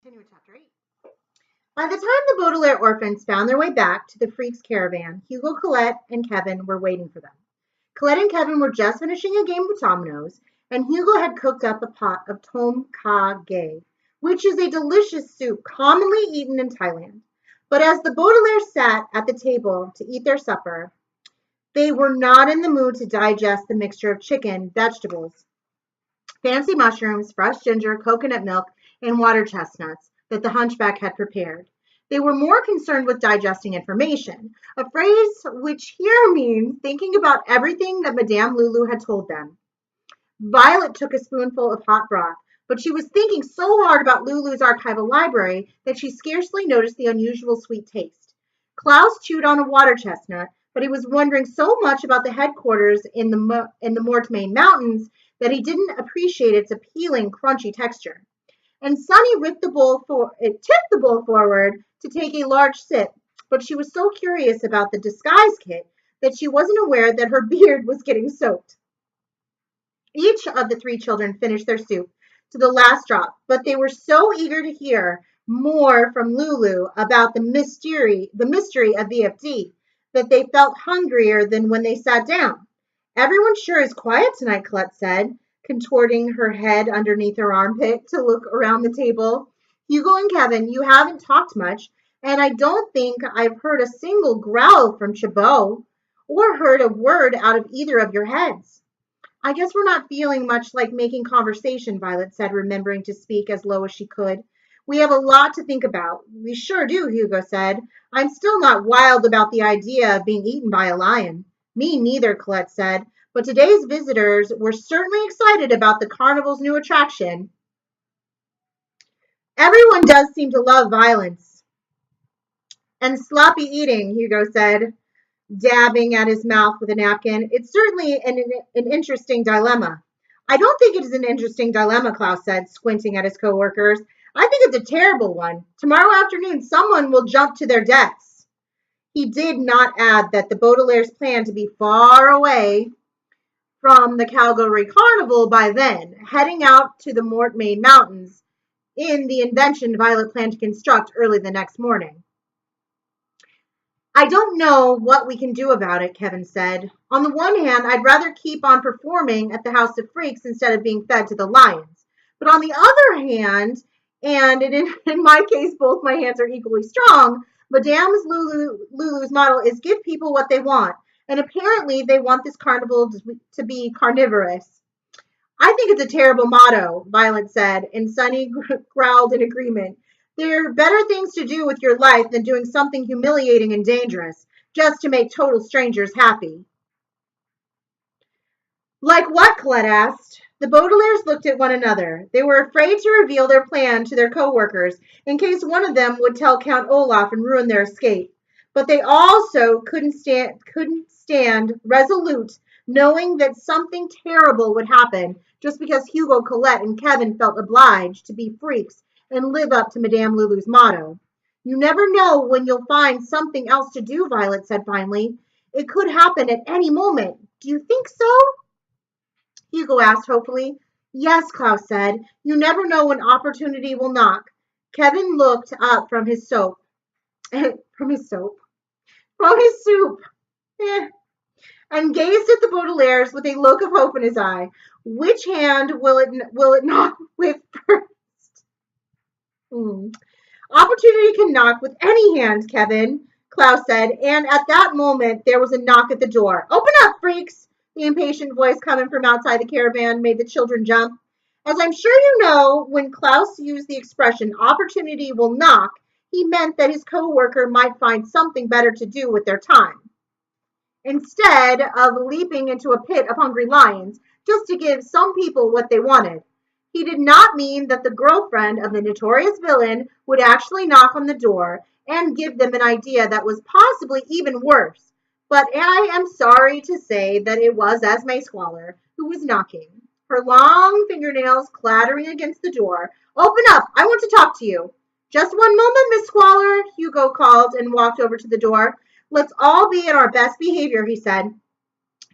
Continue with chapter 8. By the time the Baudelaire orphans found their way back to the Freaks' caravan, Hugo, Colette, and Kevin were waiting for them. Colette and Kevin were just finishing a game of dominoes, and Hugo had cooked up a pot of tom kha gai, which is a delicious soup commonly eaten in Thailand. But as the Baudelaires sat at the table to eat their supper, they were not in the mood to digest the mixture of chicken, vegetables, fancy mushrooms, fresh ginger, coconut milk, and water chestnuts that the hunchback had prepared. They were more concerned with digesting information, a phrase which here means thinking about everything that Madame Lulu had told them. Violet took a spoonful of hot broth, but she was thinking so hard about Lulu's archival library that she scarcely noticed the unusual sweet taste. Klaus chewed on a water chestnut, but he was wondering so much about the headquarters in the Mortemain Mountains that he didn't appreciate its appealing, crunchy texture. And Sunny tipped the bowl forward to take a large sip, but she was so curious about the disguise kit that she wasn't aware that her beard was getting soaked. Each of the three children finished their soup to the last drop, but they were so eager to hear more from Lulu about the mystery of VFD that they felt hungrier than when they sat down. Everyone sure is quiet tonight, Colette said, contorting her head underneath her armpit to look around the table. Hugo and Kevin, you haven't talked much, and I don't think I've heard a single growl from Chabot or heard a word out of either of your heads. I guess we're not feeling much like making conversation, Violet said, remembering to speak as low as she could. We have a lot to think about. We sure do, Hugo said. I'm still not wild about the idea of being eaten by a lion. Me neither, Colette said. But today's visitors were certainly excited about the carnival's new attraction. Everyone does seem to love violence and sloppy eating, Hugo said, dabbing at his mouth with a napkin. It's certainly an interesting dilemma. I don't think it is an interesting dilemma, Klaus said, squinting at his coworkers. I think it's a terrible one. Tomorrow afternoon, someone will jump to their deaths. He did not add that the Baudelaire's planned to be far away from the Calgary Carnival by then, heading out to the Mortemain Mountains in the invention Violet planned to construct early the next morning. I don't know what we can do about it, Kevin said. On the one hand, I'd rather keep on performing at the House of Freaks instead of being fed to the lions. But on the other hand, and in my case, both my hands are equally strong, Madame's Lulu's model is give people what they want. And apparently they want this carnival to be carnivorous. I think it's a terrible motto, Violet said, and Sunny growled in agreement. There are better things to do with your life than doing something humiliating and dangerous, just to make total strangers happy. Like what? Colette asked. The Baudelaires looked at one another. They were afraid to reveal their plan to their co-workers in case one of them would tell Count Olaf and ruin their escape. But they also couldn't stand resolute, knowing that something terrible would happen just because Hugo, Colette, and Kevin felt obliged to be freaks and live up to Madame Lulu's motto. You never know when you'll find something else to do, Violet said finally. It could happen at any moment. Do you think so? Hugo asked hopefully. Yes, Klaus said. You never know when opportunity will knock. Kevin looked up from his soup. From his soup. From his soup. And gazed at the Baudelaires with a look of hope in his eye. Which hand will it knock with first? Opportunity can knock with any hand, Kevin, Klaus said, and at that moment there was a knock at the door. Open up, freaks! The impatient voice coming from outside the caravan made the children jump. As I'm sure you know, when Klaus used the expression opportunity will knock, he meant that his co-worker might find something better to do with their time, instead of leaping into a pit of hungry lions just to give some people what they wanted. He did not mean that the girlfriend of the notorious villain would actually knock on the door and give them an idea that was possibly even worse. But I am sorry to say that it was Esme Squalor who was knocking, her long fingernails clattering against the door. Open up, I want to talk to you. Just one moment, Miss Squalor, Hugo called and walked over to the door. Let's all be in our best behavior, he said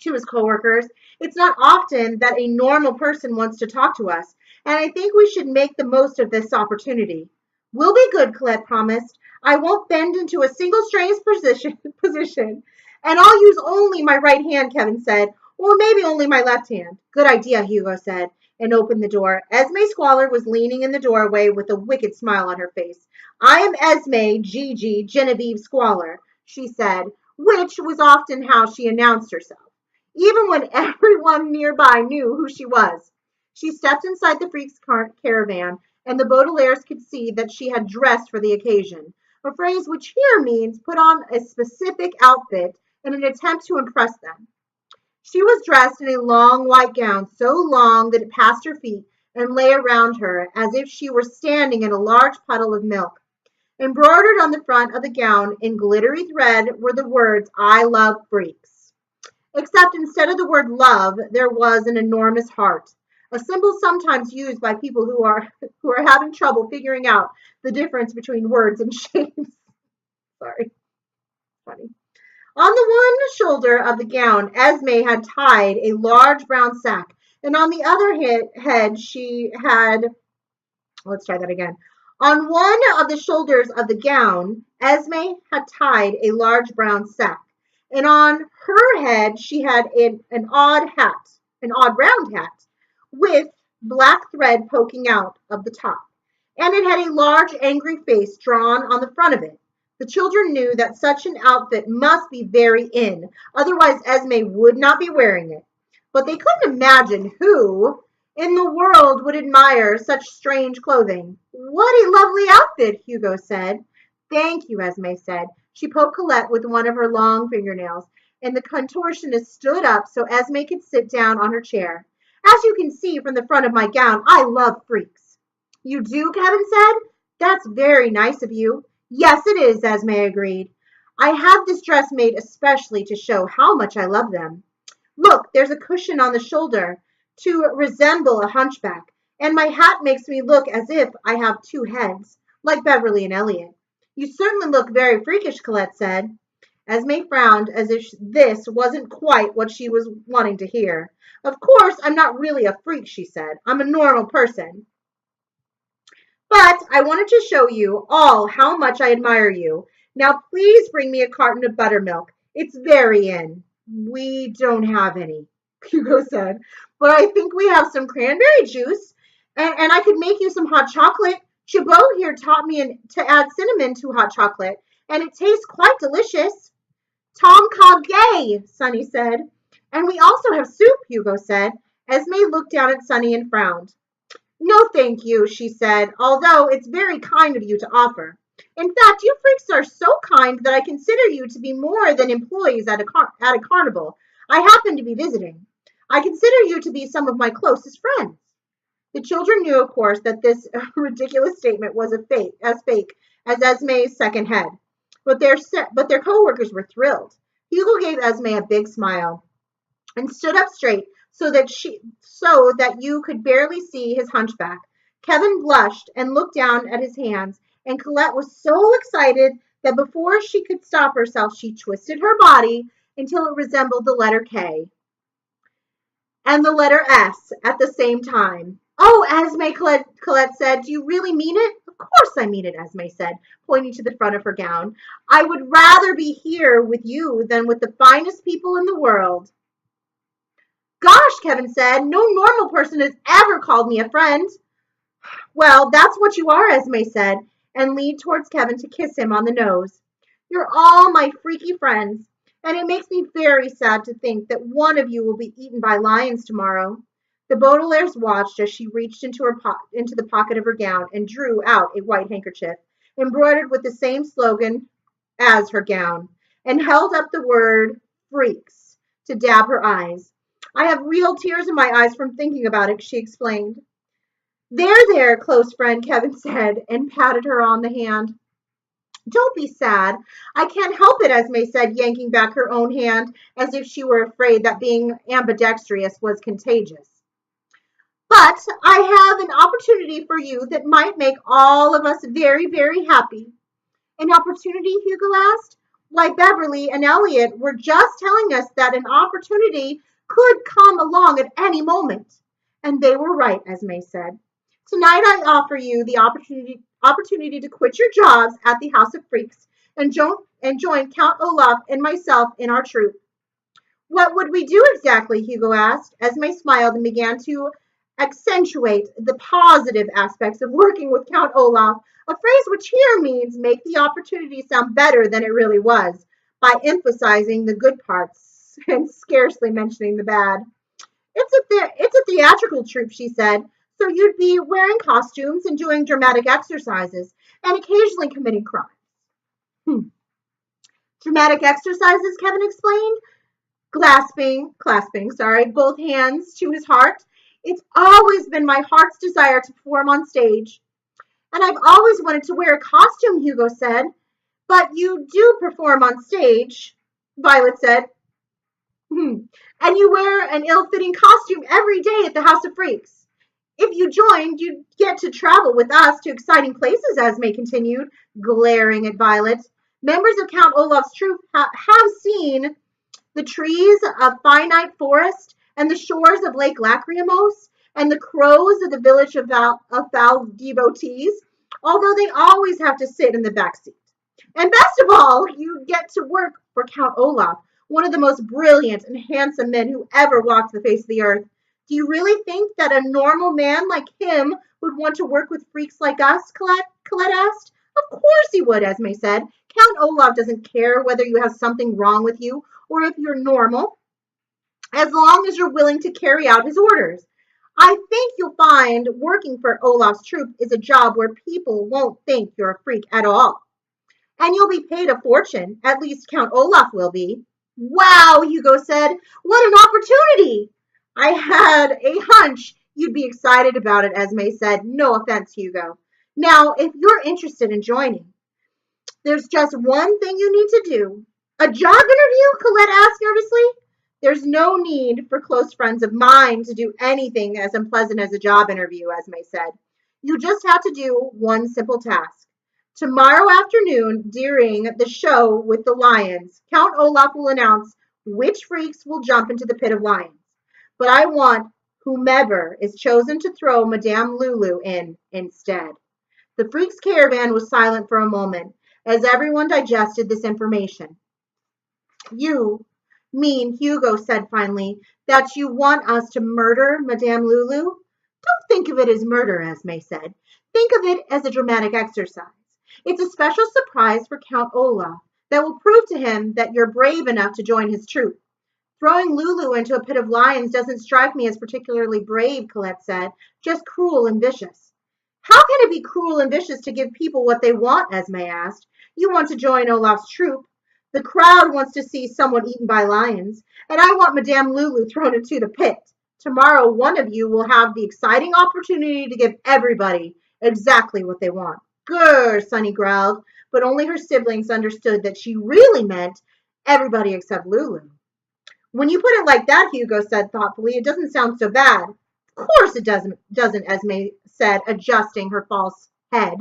to his coworkers. It's not often that a normal person wants to talk to us, and I think we should make the most of this opportunity. We'll be good, Colette promised. I won't bend into a single strange position. And I'll use only my right hand, Kevin said. Or maybe only my left hand. Good idea, Hugo said, and opened the door. Esme Squalor was leaning in the doorway with a wicked smile on her face. I am Esme Gigi Genevieve Squalor, she said, which was often how she announced herself, even when everyone nearby knew who she was. She stepped inside the Freaks caravan, and the Baudelaires could see that she had dressed for the occasion, a phrase which here means put on a specific outfit in an attempt to impress them. She was dressed in a long white gown, so long that it passed her feet and lay around her as if she were standing in a large puddle of milk. Embroidered on the front of the gown in glittery thread were the words, I love freaks. Except instead of the word love, there was an enormous heart, a symbol sometimes used by people who are having trouble figuring out the difference between words and shapes. Sorry, funny. On the one shoulder of the gown, Esme had tied a large brown sack, and on the other head she had, let's try that again. On one of the shoulders of the gown, Esme had tied a large brown sack, and on her head she had an odd hat, an odd round hat, with black thread poking out of the top, and it had a large angry face drawn on the front of it. The children knew that such an outfit must be very in, otherwise Esme would not be wearing it. But they couldn't imagine who in the world would admire such strange clothing. What a lovely outfit, Hugo said. Thank you, Esme said. She poked Colette with one of her long fingernails, and the contortionist stood up so Esme could sit down on her chair. As you can see from the front of my gown, I love freaks. You do, Kevin said. That's very nice of you. Yes, it is, Esme agreed. I had this dress made especially to show how much I love them. Look, there's a cushion on the shoulder to resemble a hunchback, and my hat makes me look as if I have two heads, like Beverly and Elliot. You certainly look very freakish, Colette said. Esme frowned as if this wasn't quite what she was wanting to hear. Of course, I'm not really a freak, she said. I'm a normal person. But I wanted to show you all how much I admire you. Now please bring me a carton of buttermilk. It's very in. We don't have any, Hugo said, but I think we have some cranberry juice, and I could make you some hot chocolate. Chabot here taught me to add cinnamon to hot chocolate, and it tastes quite delicious. Tom called gay, Sonny said. And we also have soup, Hugo said. Esme looked down at Sonny and frowned. No, thank you, she said, although it's very kind of you to offer. In fact, you freaks are so kind that I consider you to be more than employees at a carnival. I happen to be visiting. I consider you to be some of my closest friends. The children knew, of course, that this ridiculous statement was as fake as Esme's second head. But their coworkers were thrilled. Hugo gave Esme a big smile and stood up straight so that you could barely see his hunchback. Kevin blushed and looked down at his hands, and Colette was so excited that before she could stop herself, she twisted her body until it resembled the letter K and the letter S at the same time. Oh, Esme, Colette said, do you really mean it? Of course I mean it, Esme said, pointing to the front of her gown. I would rather be here with you than with the finest people in the world. Gosh, Kevin said, no normal person has ever called me a friend. Well, that's what you are, Esme said, and leaned towards Kevin to kiss him on the nose. You're all my freaky friends, and it makes me very sad to think that one of you will be eaten by lions tomorrow. The Baudelaires watched as she reached into the pocket of her gown and drew out a white handkerchief, embroidered with the same slogan as her gown, and held up the word freaks to dab her eyes. I have real tears in my eyes from thinking about it, she explained. There, close friend, Kevin said, and patted her on the hand. Don't be sad. I can't help it, Esme said, yanking back her own hand as if she were afraid that being ambidextrous was contagious. But I have an opportunity for you that might make all of us very, very happy. An opportunity, Hugo asked. Why, Beverly and Elliot were just telling us that an opportunity could come along at any moment. And they were right, Esme said. Tonight I offer you the opportunity to quit your jobs at the House of Freaks and join Count Olaf and myself in our troupe. What would we do exactly? Hugo asked. Esme smiled and began to accentuate the positive aspects of working with Count Olaf, a phrase which here means make the opportunity sound better than it really was, by emphasizing the good parts and scarcely mentioning the bad. It's a theatrical troupe, she said, so you'd be wearing costumes and doing dramatic exercises and occasionally committing crimes. Hmm. Dramatic exercises, Kevin explained, clasping, both hands to his heart. It's always been my heart's desire to perform on stage. And I've always wanted to wear a costume, Hugo said. But you do perform on stage, Violet said. And you wear an ill-fitting costume every day at the House of Freaks. If you joined, you'd get to travel with us to exciting places, Esme continued, glaring at Violet. Members of Count Olaf's troupe have seen the trees of Finite Forest and the shores of Lake Lachrymos and the crows of the village of Val Devotees, although they always have to sit in the back seat. And best of all, you get to work for Count Olaf, one of the most brilliant and handsome men who ever walked the face of the earth. Do you really think that a normal man like him would want to work with freaks like us? Colette asked. Of course he would, Esme said. Count Olaf doesn't care whether you have something wrong with you or if you're normal, as long as you're willing to carry out his orders. I think you'll find working for Olaf's troupe is a job where people won't think you're a freak at all. And you'll be paid a fortune. At least Count Olaf will be. Wow, Hugo said. What an opportunity. I had a hunch you'd be excited about it, Esme said. No offense, Hugo. Now, if you're interested in joining, there's just one thing you need to do. A job interview? Colette asked nervously. There's no need for close friends of mine to do anything as unpleasant as a job interview, Esme said. You just have to do one simple task. Tomorrow afternoon, during the show with the lions, Count Olaf will announce which freaks will jump into the pit of lions. But I want whomever is chosen to throw Madame Lulu in instead. The freaks' caravan was silent for a moment as everyone digested this information. You mean, Hugo said finally, that you want us to murder Madame Lulu? Don't think of it as murder, Esme said. Think of it as a dramatic exercise. It's a special surprise for Count Olaf that will prove to him that you're brave enough to join his troupe. Throwing Lulu into a pit of lions doesn't strike me as particularly brave, Colette said, just cruel and vicious. How can it be cruel and vicious to give people what they want? Esme asked. You want to join Olaf's troupe. The crowd wants to see someone eaten by lions, and I want Madame Lulu thrown into the pit. Tomorrow, one of you will have the exciting opportunity to give everybody exactly what they want. Grr, Sunny growled, but only her siblings understood that she really meant everybody except Lulu. When you put it like that, Hugo said thoughtfully, it doesn't sound so bad. Of course it doesn't, Esme said, adjusting her false head.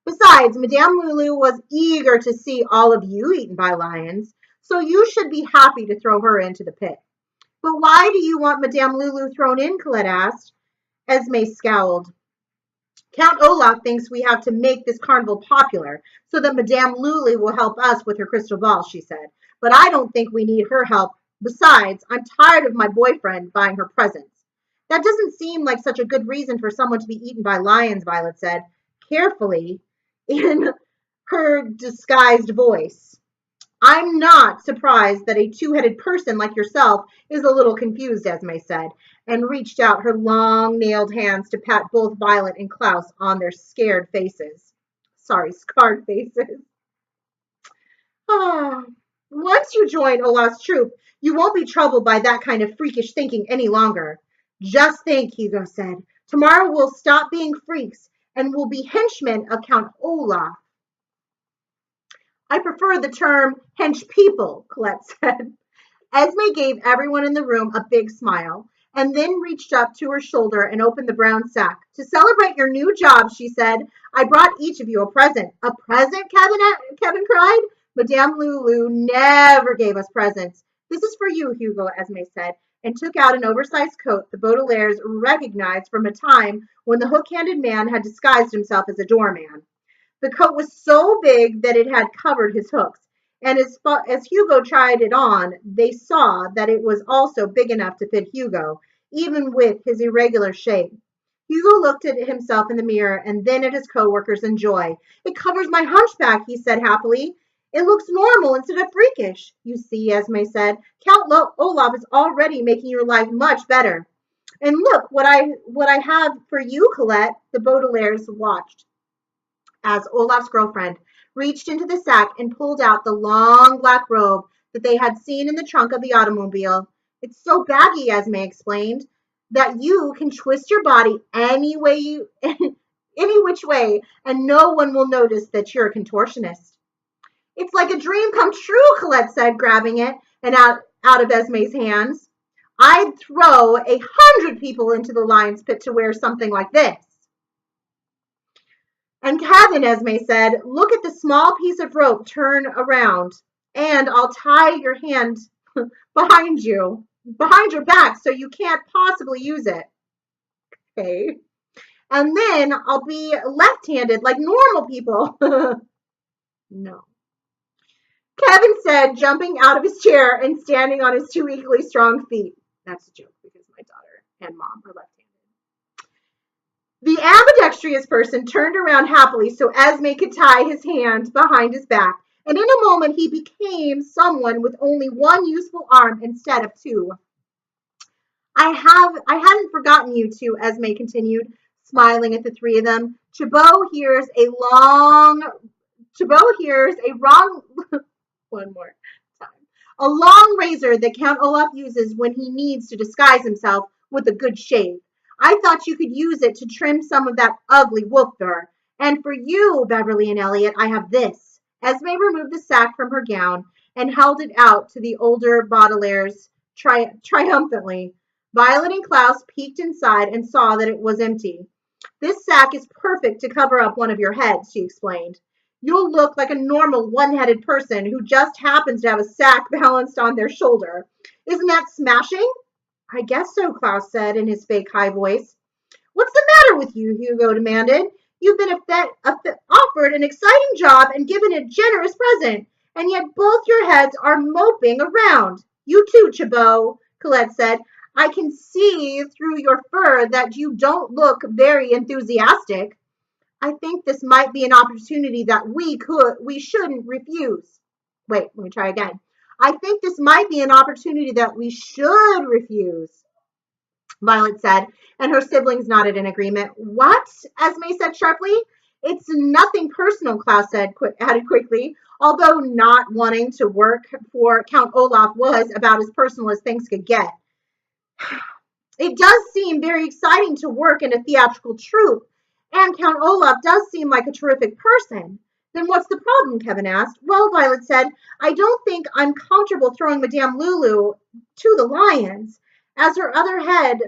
Besides, Madame Lulu was eager to see all of you eaten by lions, so you should be happy to throw her into the pit. But why do you want Madame Lulu thrown in? Colette asked. Esme scowled. Count Olaf thinks we have to make this carnival popular so that Madame Lulu will help us with her crystal ball, she said. But I don't think we need her help. Besides, I'm tired of my boyfriend buying her presents. That doesn't seem like such a good reason for someone to be eaten by lions, Violet said, carefully, in her disguised voice. I'm not surprised that a two-headed person like yourself is a little confused, Esme said, and reached out her long-nailed hands to pat both Violet and Klaus on their scared faces. Sorry, scarred faces. Once you join Olaf's troupe, you won't be troubled by that kind of freakish thinking any longer. Just think, Hugo said. Tomorrow we'll stop being freaks and we'll be henchmen of Count Olaf. I prefer the term hench people, Colette said. Esme gave everyone in the room a big smile and then reached up to her shoulder and opened the brown sack. To celebrate your new job, she said, I brought each of you a present. A present, Kevin cried. Madame Lulu never gave us presents. This is for you, Hugo, Esme said, and took out an oversized coat the Baudelaires recognized from a time when the hook-handed man had disguised himself as a doorman. The coat was so big that it had covered his hooks. And as Hugo tried it on, they saw that it was also big enough to fit Hugo, even with his irregular shape. Hugo looked at himself in the mirror and then at his coworkers in joy. It covers my hunchback, he said happily. It looks normal instead of freakish. You see, Esme said, Count Olaf is already making your life much better. And look what I have for you, Colette. The Baudelaires watched as Olaf's girlfriend reached into the sack and pulled out the long black robe that they had seen in the trunk of the automobile. It's so baggy, Esme explained, that you can twist your body any way any which way, and no one will notice that you're a contortionist. It's like a dream come true, Colette said, grabbing it and out of Esme's hands. I'd throw 100 people into the lion's pit to wear something like this. And Kevin, Esme said, look at the small piece of rope turn around, and I'll tie your hand behind your back, so you can't possibly use it. Okay. And then I'll be left-handed like normal people. No. Kevin said, jumping out of his chair and standing on his two equally strong feet. That's a joke because my daughter and mom are left-handed. The ambidextrous person turned around happily so Esme could tie his hand behind his back, and in a moment he became someone with only one useful arm instead of two. I hadn't forgotten you two, Esme continued, smiling at the three of them. Chabot hears a wrong one more time. A long razor that Count Olaf uses when he needs to disguise himself with a good shave. I thought you could use it to trim some of that ugly wolf fur. And for you, Beverly and Elliot, I have this. Esme removed the sack from her gown and held it out to the older Baudelaires triumphantly. Violet and Klaus peeked inside and saw that it was empty. This sack is perfect to cover up one of your heads, she explained. You'll look like a normal one-headed person who just happens to have a sack balanced on their shoulder. Isn't that smashing? I guess so, Klaus said in his fake high voice. What's the matter with you? Hugo demanded. You've been offered an exciting job and given a generous present, and yet both your heads are moping around. You too, Chabot, Colette said. I can see through your fur that you don't look very enthusiastic. I think this might be an opportunity that we shouldn't refuse. Wait, let me try again. I think this might be an opportunity that we should refuse, Violet said, and her siblings nodded in agreement. What? Esme said sharply. It's nothing personal, Klaus added quickly, although not wanting to work for Count Olaf was about as personal as things could get. It does seem very exciting to work in a theatrical troupe, and Count Olaf does seem like a terrific person. Then what's the problem? Kevin asked. Well, Violet said, I don't think I'm comfortable throwing Madame Lulu to the lions. As her other head,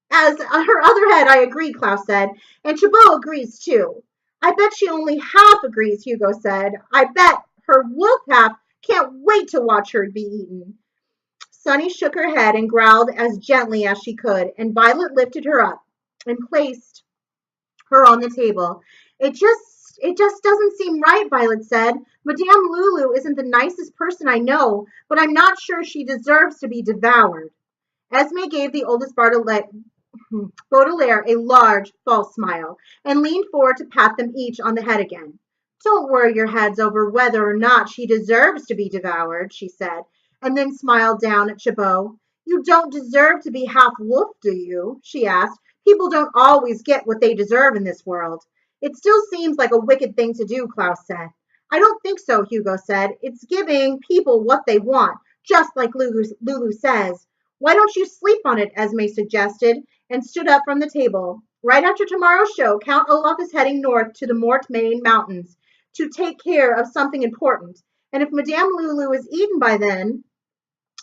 I agree, Klaus said, and Chabot agrees too. I bet she only half agrees, Hugo said. I bet her wolf half can't wait to watch her be eaten. Sunny shook her head and growled as gently as she could, and Violet lifted her up and placed her on the table. It just doesn't seem right, Violet said. Madame Lulu isn't the nicest person I know, but I'm not sure she deserves to be devoured. Esme gave the oldest Baudelaire a large, false smile and leaned forward to pat them each on the head again. Don't worry your heads over whether or not she deserves to be devoured, she said, and then smiled down at Chabot. You don't deserve to be half wolf, do you? She asked. People don't always get what they deserve in this world. It still seems like a wicked thing to do, Klaus said. I don't think so, Hugo said. It's giving people what they want, just like Lulu says. Why don't you sleep on it, Esme suggested, and stood up from the table. Right after tomorrow's show, Count Olaf is heading north to the Mortmain Mountains to take care of something important. And if Madame Lulu is eaten by then,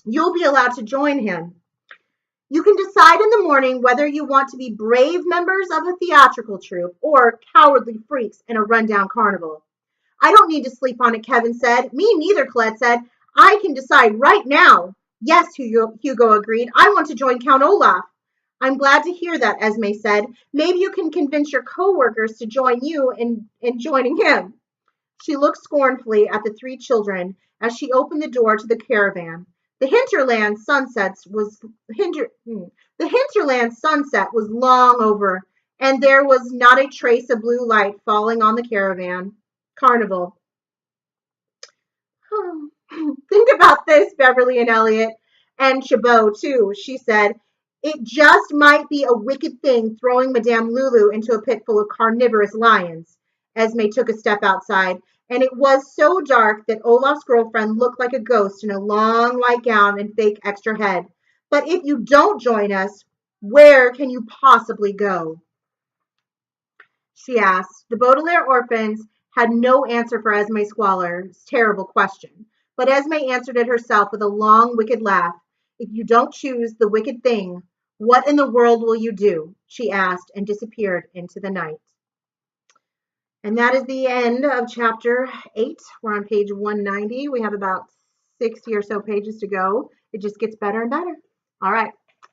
you'll be allowed to join him. You can decide in the morning whether you want to be brave members of a theatrical troupe or cowardly freaks in a rundown carnival. I don't need to sleep on it, Kevin said. Me neither, Colette said. I can decide right now. Yes, Hugo agreed. I want to join Count Olaf. I'm glad to hear that, Esme said. Maybe you can convince your coworkers to join you in joining him. She looked scornfully at the three children as she opened the door to the caravan. The hinterland the hinterland sunset was long over, and there was not a trace of blue light falling on the caravan. Carnival. Think about this, Beverly and Elliot, and Chabot, too, she said. It just might be a wicked thing throwing Madame Lulu into a pit full of carnivorous lions. Esme took a step outside, and it was so dark that Olaf's girlfriend looked like a ghost in a long white gown and fake extra head. But if you don't join us, where can you possibly go? She asked. The Baudelaire orphans had no answer for Esme Squalor's terrible question, but Esme answered it herself with a long, wicked laugh. If you don't choose the wicked thing, what in the world will you do? She asked and disappeared into the night. And that is the end of chapter 8. We're on page 190. We have about 60 or so pages to go. It just gets better and better. All right.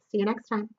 See you next time.